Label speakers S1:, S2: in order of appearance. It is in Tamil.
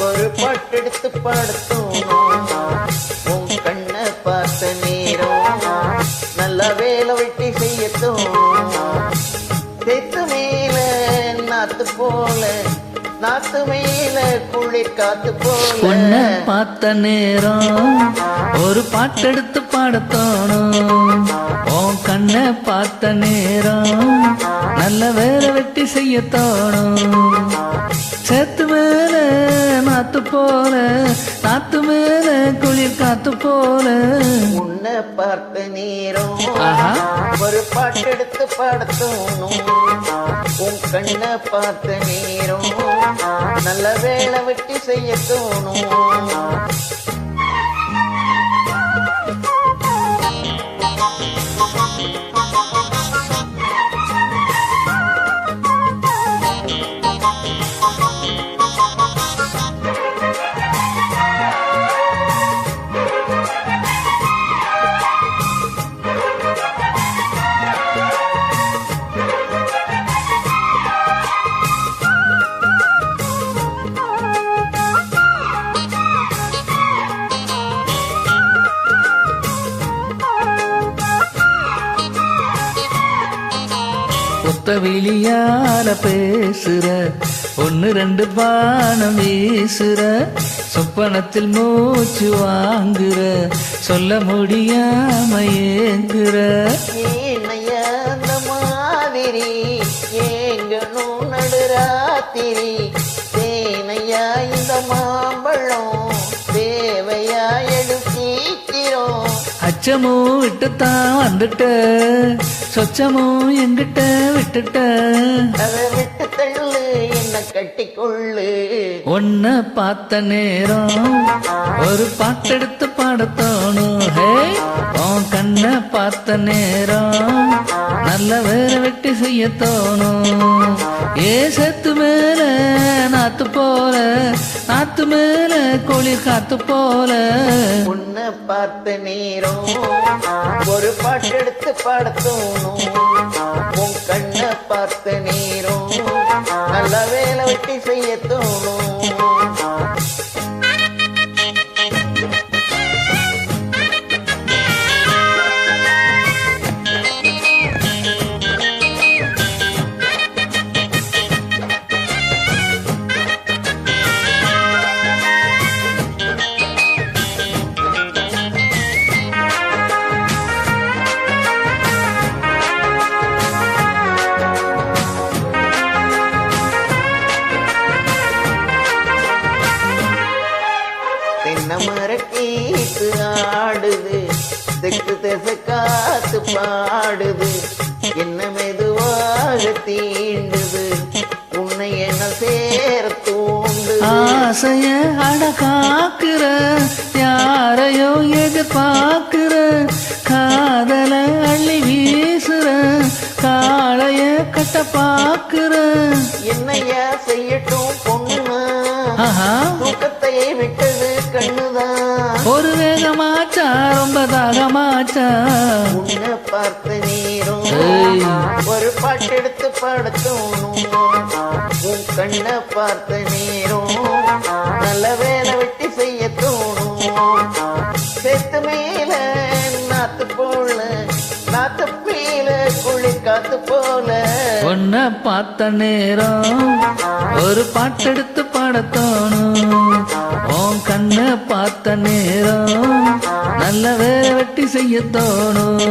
S1: ஒரு பாட்டெடுத்து பாடத்தோணும் உன் கண்ணை பார்த்த நேரம் நல்ல வேலை வெட்டி செய்ய தோணும் தெத்து மேல நாத்து போல நாத்து மேல குளிர் காத்து போல
S2: உன்னை பார்த்த நேரம் ஒரு பாட்டெடுத்து பாடத்தோணும் உன் கண்ணை பார்த்த நேரம் நல்ல வேலை வெட்டி செய்ய தோணும் சேத்து மேல நாத்து போல நாத்து மேல குளிர் காத்து போல
S1: உன்னை பார்த்த நேரம் ஒரு பாட்டெடுத்து பாடத்தோணும் உன் கண்ணை பார்த்த நேரம் நல்ல வேலை வெட்டி செய்ய தோணும்
S2: ஒத்த விழியால பேசுற ஒன்னு ரெண்டு பானம் வீசுற சொப்பனத்தில் மூச்சு வாங்குற சொல்ல முடியாம ஏங்குற
S1: ஏனையா அந்த மாதிரி ஏங்கணும் நடுராத்திரி தேனையா இந்த மாம்பழம் தேவையா எடுத்தீக்கிறோம்
S2: அச்சமும் விட்டுத்தான் வந்துட்ட சொச்சமும் எங்கிட்ட விட்டுட்ட
S1: அதை விட்டு தள்ளு என்ன கட்டிக்கொள்ளு
S2: உன்னை பார்த்த நேரம் ஒரு பாட்டெடுத்து பாடத்தோணும் ஹே உன் கண்ணை பார்த்த நேரம் நல்ல வேற வெட்டி செய்ய தோணும் ஏ செத்து மேல நாத்து போல நாத்து மேல குளிர் காத்து போல
S1: உன்னை பார்த்த நேரம் ஒரு பாட்டெடுத்து பாடத்தோணும் உன் கண்ணை பார்த்த நேரம் நல்ல வேலை வெட்டி செய்ய தோணும் தென்னமரக்கீத்து ஆடுது தெற்கு திசை காத்து பாடுது என்ன மெதுவாக தீண்டுது உன்னை என்ன சேர தூண்டு
S2: ஆசைய அடகாக்குற யாரையோ எதிர்பார்க்கிற காதல அள்ளி வீசுற காளைய கட்ட பாக்குற
S1: என்னையா செய்யட்டும் பொண்ணு தூக்கத்தையே விட்டது கண்ணுதான்
S2: ஒரு வேகமாச்சா ரொம்ப தாகமாச்சா
S1: உன்னை பார்த்த நேரம் ஒரு பாட்டெடுத்து பாடத்தோணும் உன் கண்ணை பார்த்த நேரம் நல்ல வேலை வெட்டி செய்ய தோணும் செத்து மேல நாத்து போல நாத்து மேல குளிர் காத்து போல
S2: உன்னை பார்த்த நேரம் ஒரு பாட்டெடுத்து பாடத்தோணும் உன் கண்ணை பார்த்த நேரம் நல்ல வேலை வெட்டி செய்ய தோணும்